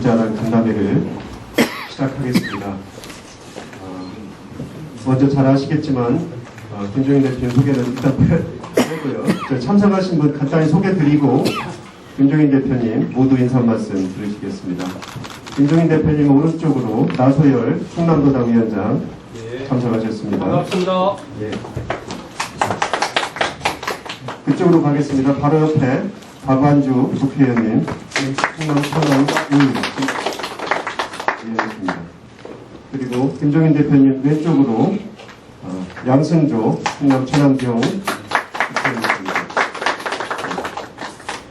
기자단 간담회를 시작하겠습니다. 먼저 잘 아시겠지만 김종인 대표님 소개는 일단 하고요. 참석하신 분 간단히 소개드리고 김종인 대표님 모두 인사 말씀 드리시겠습니다. 김종인 대표님 오른쪽으로 나소열 충남도당 위원장 참석하셨습니다. 반갑습니다. 예. 그쪽으로 가겠습니다. 바로 옆에 박완주 부회장님, 충남 천안 의원입니다. 그리고 김종인 대표님 왼쪽으로 양승조 충남 천안병 부회장입니다.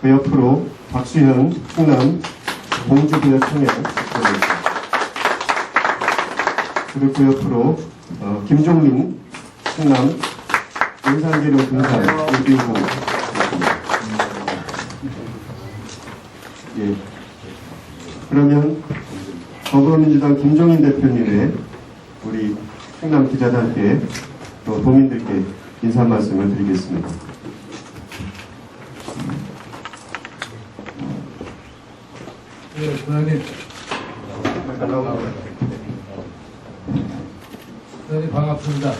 그 옆으로 박수현 충남 공주부여청회 부회장입니다. 그리고 그 옆으로 김종민 충남 연산계룡 군산 예비후. 예. 그러면 더불어민주당 김종인 대표님의 우리 충남 기자단께 또 도민들께 인사 말씀을 드리겠습니다. 네, 부장님. 부장님 반갑습니다.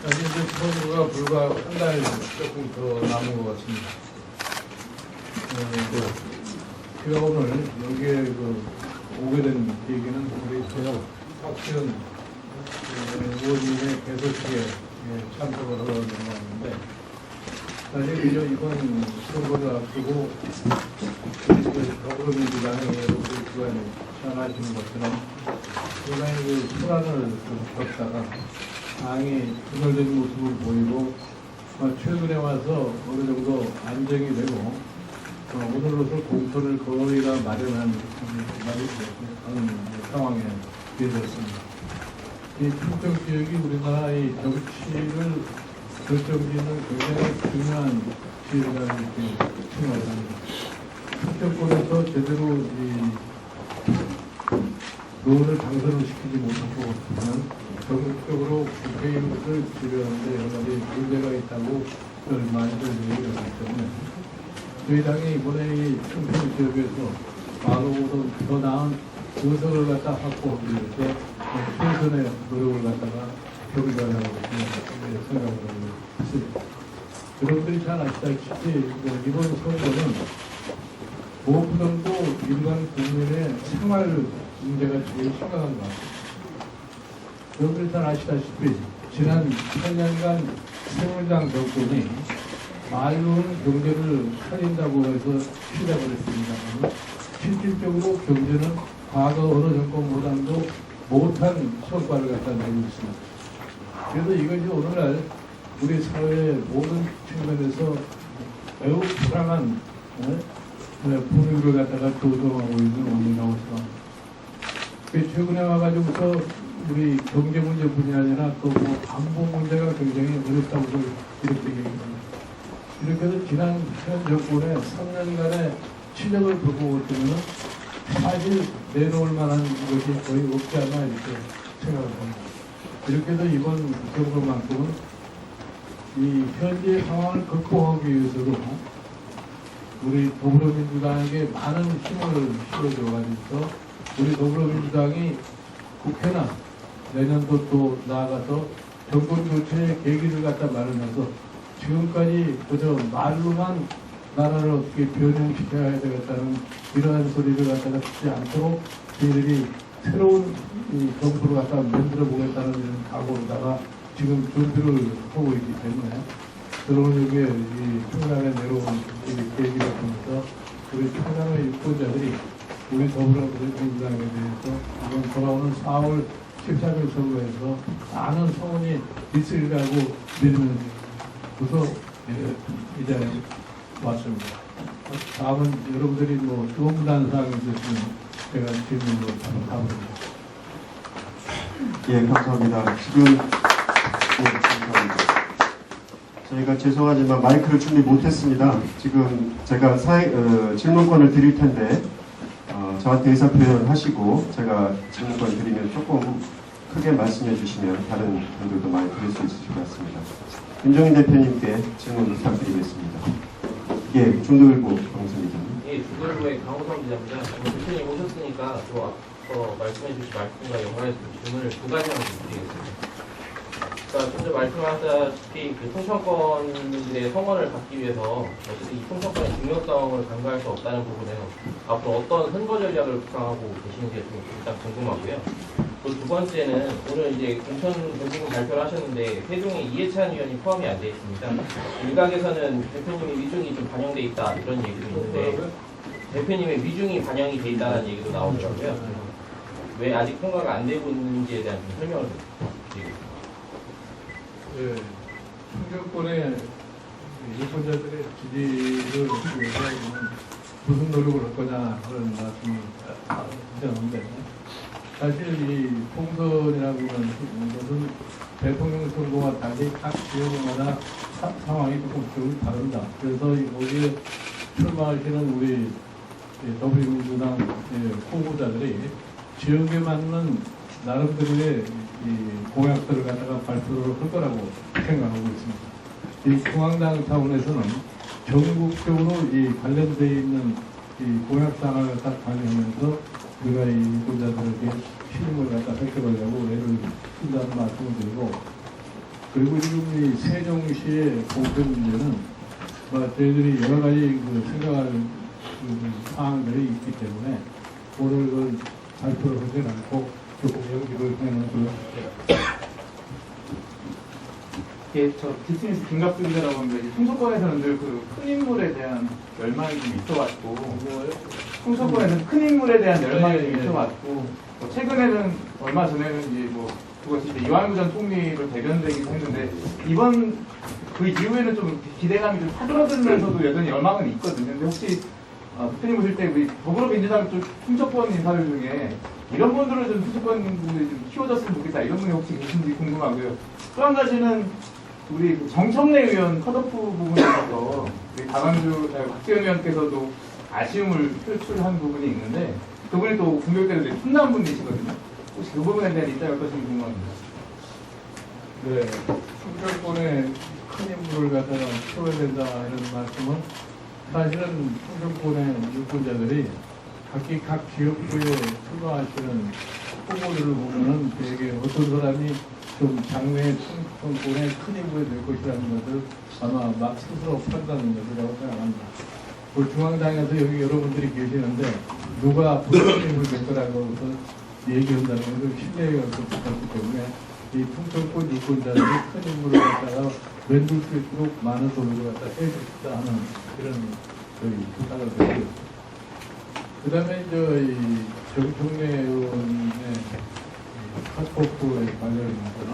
이제 선거가 불과 한 달 조금 더 남은 것 같습니다. 제가 오늘 여기에 오게 된 계기는 우리 박수현 의원님의 개소식에 참석을 하러 온 것인데, 사실 이번 선거를 앞두고 더불어민주당의 우리 기관이 시연하시는 것처럼 상당히 소란을 겪다가 당이 분열된 모습을 보이고 최근에 와서 어느 정도 안정이 되고 오늘로서 공천을 거의 다 마련한 상황에 되었습니다. 이 충청 지역이 우리나라의 정치를 결정짓는 굉장히 중요한 지역이라는 이렇게 생각을 합니다. 충청권에서 제대로 이 의원을 당선을 시키지 못하고 전국적으로 국회의원을 지배하는데 여러 가지 문제가 있다고 많이들 얘기를 하기 때문에 저희 당이 이번에 이 충청 지역에서 바로보다 더 나은 의석을 갖다 확보하기 위해서 최선의 노력을 갖다가 경과하라고 생각을 하고 있습니다. 여러분들이 잘 아시다시피 이번 선거는 무엇보다도 일반 국민의 생활 문제가 제일 심각한 것 같습니다. 여러분들 잘 아시다시피 지난 8년간 새누리당 정권이 말로는 경제를 살린다고 해서 시작을 했습니다만 실질적으로 경제는 과거 어느 정권보다도 못한 성과를 갖다 내고 있습니다. 그래서 이것이 오늘날 우리 사회의 모든 측면에서 매우 불안한 분위기를 갖다가 조성하고 있는 원인이라고 생각합니다. 최근에 와가지고서 우리 경제 문제뿐이 아니라 또 안보 문제가 굉장히 어렵다고 이렇게 얘기합니다. 이렇게 해서 지난 현 정권의 3년간의 실력을 보고 보면 사실 내놓을 만한 것이 거의 없지 않나 이렇게 생각을 합니다. 이렇게 해서 이번 선거만큼은 이 현재 상황을 극복하기 위해서도 우리 더불어민주당에게 많은 힘을 실어줘가지고 우리 더불어민주당이 국회나 내년도 또 나아가서 정권 교체의 계기를 갖다 마련해서 지금까지 그저 말로만 나라를 어떻게 변형시켜야 되겠다는 이러한 소리를 갖다가 듣지 않도록 저희들이 새로운 이 정부를 갖다 만들어 보겠다는 이런 각오로다가 지금 준비를 하고 있기 때문에 들어온 여기에 이 충남에 내려온 이 계기를 통해서 우리 충남의 유권자들이 우리 더불어민주당에 대해서 이번 돌아오는 4월 14일 선거에서 많은 소원이 있으리라고 믿으면서 이 자리에 왔습니다. 다음은 여러분들이 질문한 사항이 있으시면 제가 질문으로 답합니다. 예, 감사합니다. 지금 감사합니다. 저희가 죄송하지만 마이크를 준비 못했습니다. 지금 제가 질문권을 드릴 텐데 저한테 의사표현 하시고 제가 질문권 드리면 조금 크게 말씀해 주시면 다른 분들도 많이 들을 수 있을 것 같습니다. 김종인 대표님께 질문 부탁드리겠습니다. 예, 중도일보 방송입니다. 예, 저희 주글로의 강호성 기자입니다. 대표님 오셨으니까 또 앞서 말씀해 주신 말씀과 연관해서 질문을 두 가지만 드리겠습니다. 그러니까 먼저 말씀하셨다시피 그 통천권들의 성원을 받기 위해서 어쨌든 이 통천권의 중요성을 간과할 수 없다는 부분에서 앞으로 어떤 선거 전략을 구상하고 계시는지 좀 일단 궁금하고요. 또 두 번째는 오늘 이제 공천 대부분 발표를 하셨는데 세종에 이해찬 의원이 포함이 안 돼 있습니다. 일각에서는 대표님의 위중이 좀 반영돼 있다 이런 얘기도 있는데 대표님의 위중이 반영이 돼 있다는 얘기도 나오더라고요. 그래서 왜 아직 통과가 안 되고 있는지에 대한 좀 설명을 드리겠습니다. 예, 충청권의 유권자들의 지지를 얻기 위해서 무슨 노력을 할 거냐 그런 말씀을 드렸는데 사실 이 총선이라고 하는 것은 대통령 선거와 달리 각 지역마다 상황이 조금 다릅니다. 그래서 여기에 출마하시는 우리 더불어민주당 후보자들이 지역에 맞는 나름대로의 이 공약들을 갖다가 발표를 할 거라고 생각하고 있습니다. 이 중앙당 차원에서는 전국적으로 이 관련되어 있는 이 공약상을 갖다 관리하면서 우리가 이 유권자들에게 실임을 갖다 살펴보려고 애를 쓴다는 말씀을 드리고, 그리고 지금 이 세종시의 공천 문제는 저희들이 여러 가지 생각할 사항들이 있기 때문에 오늘 그 발표를 하지 않고 조금 연기를 해놓은 걸로 예, 저 디스니스 김갑수 기자라고 합니다. 이제 통선권에서는 늘 그 큰 인물에 대한 열망이 좀 있어왔고, 통선권에서는 큰 인물에 대한 열망이 좀 있어왔고, 뭐 최근에는 얼마 전에는 이제 그것이 이제 이완구 전 총리를 대변되기도 했는데 이번 그 이후에는 좀 기대감이 좀 사그라들면서도 여전히 열망은 있거든요. 근데 혹시 대표님 오실 때 우리 더불어민주당 쪽 통첩권 인사들 중에 이런 분들을 좀 통첩권 분들이 좀 키워졌으면 좋겠다 이런 분이 혹시 계신지 궁금하고요. 또 한 가지는 우리 그 정청래 의원 컷오프 부분에 있어서 우리 박지원 의원께서도 아쉬움을 표출한 부분이 있는데 그분이 또 공교롭게도 훈남 분이시거든요. 혹시 그 부분에 대한 입장이 어떠신지 궁금합니다. 네, 충청권의 큰 인물을 갖다가 키워야 된다 이런 말씀은 사실은 충청권의 유권자들이 각 지역구에 출마하시는 후보들을 보면은 되게 어떤 사람이 좀 장래의 충청권의 큰 인물이 될 것이라는 것을 아마 막 스스로 판단하는 것이라고 생각합니다. 그 중앙당에서 여기 여러분들이 계시는데 누가 부처님 인물이 될 거라고 해서 얘기한다는 것은 신뢰가 없기 때문에 이 충청권 유권자들이 큰 인물을 갖다가 만들 수 있도록 많은 노력을 갖다 해주고 싶다 하는 그런 부탁을 드리겠습니다. 그 다음에 정청래 의원의 컷오프에 관련해서는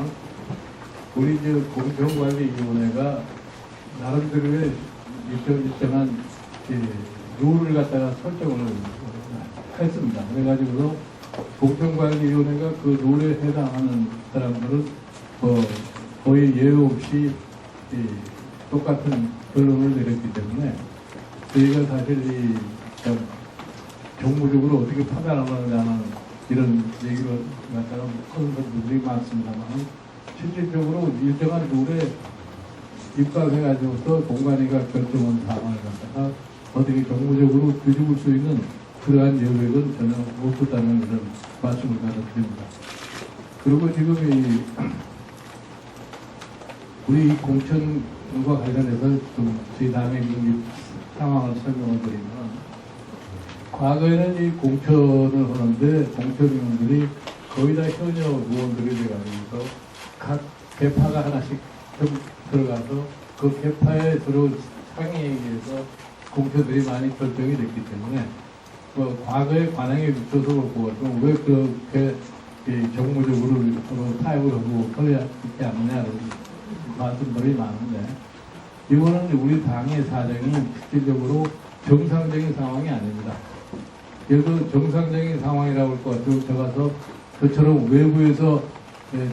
우리 공정관리위원회가 나름대로의 일정한 룰을 갖다가 설정을 했습니다. 그래가지고 공정관리위원회가 그 룰에 해당하는 사람들은 거의 예외 없이 똑같은 결론을 내렸기 때문에 저희가 사실 정무적으로 어떻게 판단하느냐는 이런 얘기를 갖다가 하는 분들이 많습니다만 실질적으로 일정한 룰에 입각해가지고서 공관위가 결정한 사항을 갖다가 어떻게 정무적으로 뒤집을 수 있는 그러한 여력은 전혀 없었다는 그런 말씀을 드립니다. 그리고 지금 우리 공천과 관련해서 좀 저희 당의 상황을 설명을 드리면 과거에는 이 공천을 하는데 공천위원들이 거의 다 현역 의원들이 돼가지고 각 개파가 하나씩 들어가서 그 개파에 들어온 상위에 의해서 공천들이 많이 결정이 됐기 때문에 과거의 관행에 비춰서 그렇고 왜 그렇게 정무적으로 타협을 하고 그래야 있지 않느냐는 말씀들이 많은데 이거는 우리 당의 사정이 실질적으로 정상적인 상황이 아닙니다. 그래서 정상적인 상황이라고 할 것 같아요. 들어가서 그처럼 외부에서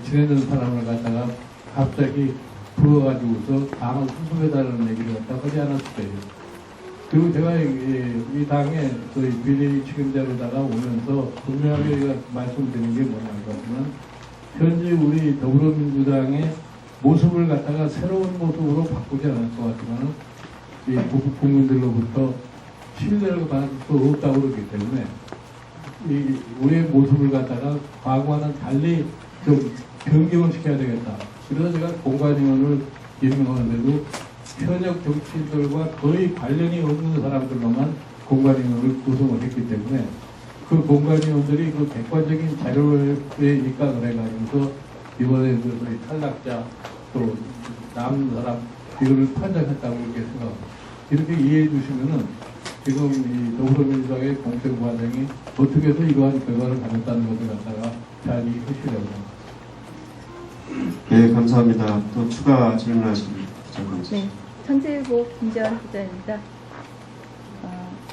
지내는 사람을 갖다가 갑자기 불러가지고서 당을 수습해달라는 얘기를 갖다 하지 않았을 거예요. 그리고 제가 이 당의 저희 비례 책임자로다가 오면서 분명하게 말씀드린 게 뭐냐면 같으면 현재 우리 더불어민주당의 모습을 갖다가 새로운 모습으로 바꾸지 않을 것 같지만 이 국민들로부터 신뢰를 받을 수 없다고 그러기 때문에 이 우리의 모습을 갖다가 과거와는 달리 좀 변경을 시켜야 되겠다. 그래서 제가 공관위원을 임명하는데도 현역 정치인들과 거의 관련이 없는 사람들로만 공관위원을 구성을 했기 때문에 그 공관위원들이 그 객관적인 자료에 입각을 해가지고서 이번에 그 탈락자 또 남은 사람 이거를 판정했다고 이렇게 생각합니다. 이렇게 이해해 주시면은 지금 이 더불어민주당의 공천 과정이 어떻게 해서 이러한 결과를 가졌다는 것을 갖다가 잘 이해하시려고 합니다. 네, 감사합니다. 또 추가 질문하십니까? 네, 천지일보 김지현 기자입니다.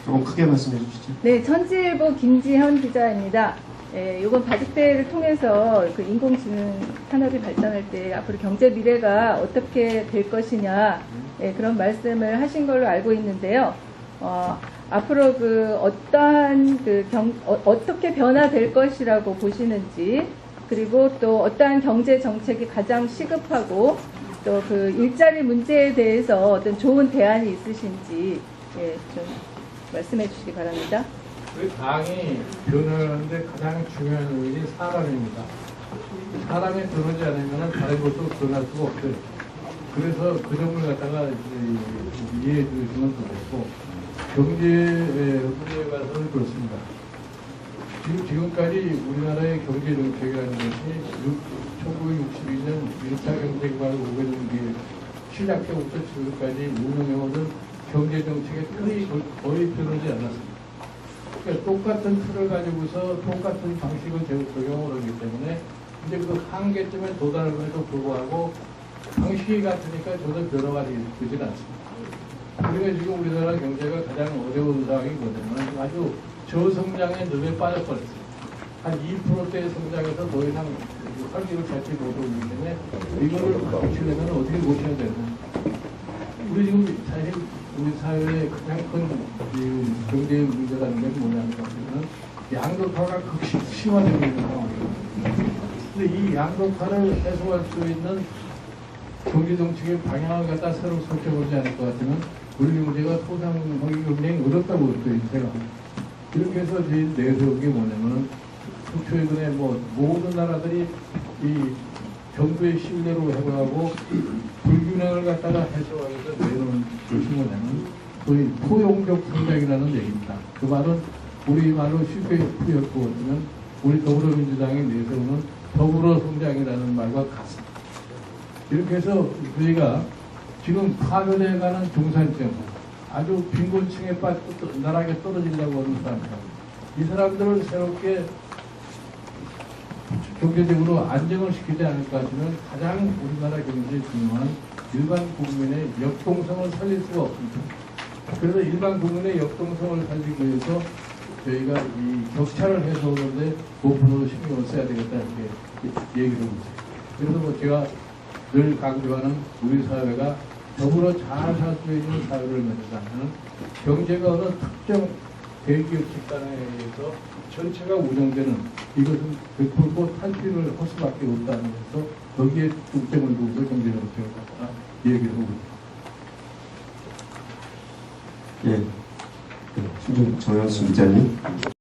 조금 크게 말씀해 주시죠. 네, 천지일보 김지현 기자입니다. 이번 바둑대회를 통해서 그 인공지능 산업이 발전할 때 앞으로 경제 미래가 어떻게 될 것이냐 그런 말씀을 하신 걸로 알고 있는데요. 앞으로 그 어떠한 어떻게 변화될 것이라고 보시는지, 그리고 또 어떠한 경제 정책이 가장 시급하고 또 그 일자리 문제에 대해서 어떤 좋은 대안이 있으신지 좀 말씀해 주시기 바랍니다. 우리 당이 변화하는데 가장 중요한 요인이 사람입니다. 사람이 변하지 않으면 다른 것도 변할 수가 없어요. 그래서 그 점을 갖다가 이해해 주시면 좋겠고, 경제 문제에 관해서는 그렇습니다. 지금까지 우리나라의 경제 정책이라는 것이 1962년 1차 경제개발 5개년 시작해부터 지금까지 운영해오던 경제 정책의 틀이 거의 변하지 않았습니다. 그러니까 똑같은 틀을 가지고서 똑같은 방식을 적용을 하기 때문에 이제 그 한계점에 도달함에도 불구하고 방식이 같으니까 저도 변화가 되질 않습니다. 우리가 지금 우리나라 경제가 가장 어려운 상황이 뭐냐면 아주 저성장의 늪에 빠져버렸어요. 한 2%대의 성장에서 더 이상 활기를 찾지 못하기 때문에 이거를 고치려면 어떻게 고쳐야 되나. 우리 지금 사실 우리 사회의 가장 큰 경제 문제라는 게 뭐냐면 양극화가 극히 심화되고 있는 상황이에요. 근데 이 양극화를 해소할 수 있는 경제 정책의 방향을 갖다 새로 설정하지 않을 것 같으면 우리 경제가 소상하기 굉장히 어렵다고 생각합니다. 이렇게 해서 저희 내세운 게 뭐냐면은 최근에 모든 나라들이 이 정부의 신뢰로 해고하고 불균형을 갖다가 해소하기 위해서 내놓은 것이 뭐냐면 소위 포용적 성장이라는 얘기입니다. 그 말은 우리 말로 쉽게 풀이했거든요. 우리 더불어민주당이 내세우는 더불어 성장이라는 말과 같습니다. 이렇게 해서 저희가 지금 파괴돼가는 중산층, 아주 빈곤층에 빠지고 나락에 떨어지려고 하는 사람들, 이 사람들을 새롭게 경제적으로 안정을 시키지 않을까 하시면 가장 우리나라 경제에 중요한 일반 국민의 역동성을 살릴 수가 없습니다. 그래서 일반 국민의 역동성을 살리기 위해서 저희가 이 격차를 해소하는데 무엇보다도 신경을 써야 되겠다 이렇게 얘기를 하고 있어요. 그래서 제가 늘 강조하는 우리 사회가 더불어 잘 살 수 있는 사회를 만들자면 경제가 어느 특정 대기업 집단에 의해서 전체가 운영되는 이것은 100% 탈피를 할 수밖에 없다는 데서 거기에 중점을 두고서 경제 정책을 갖다가 얘기를 하고 있습니다. 예. 정영수 기자님.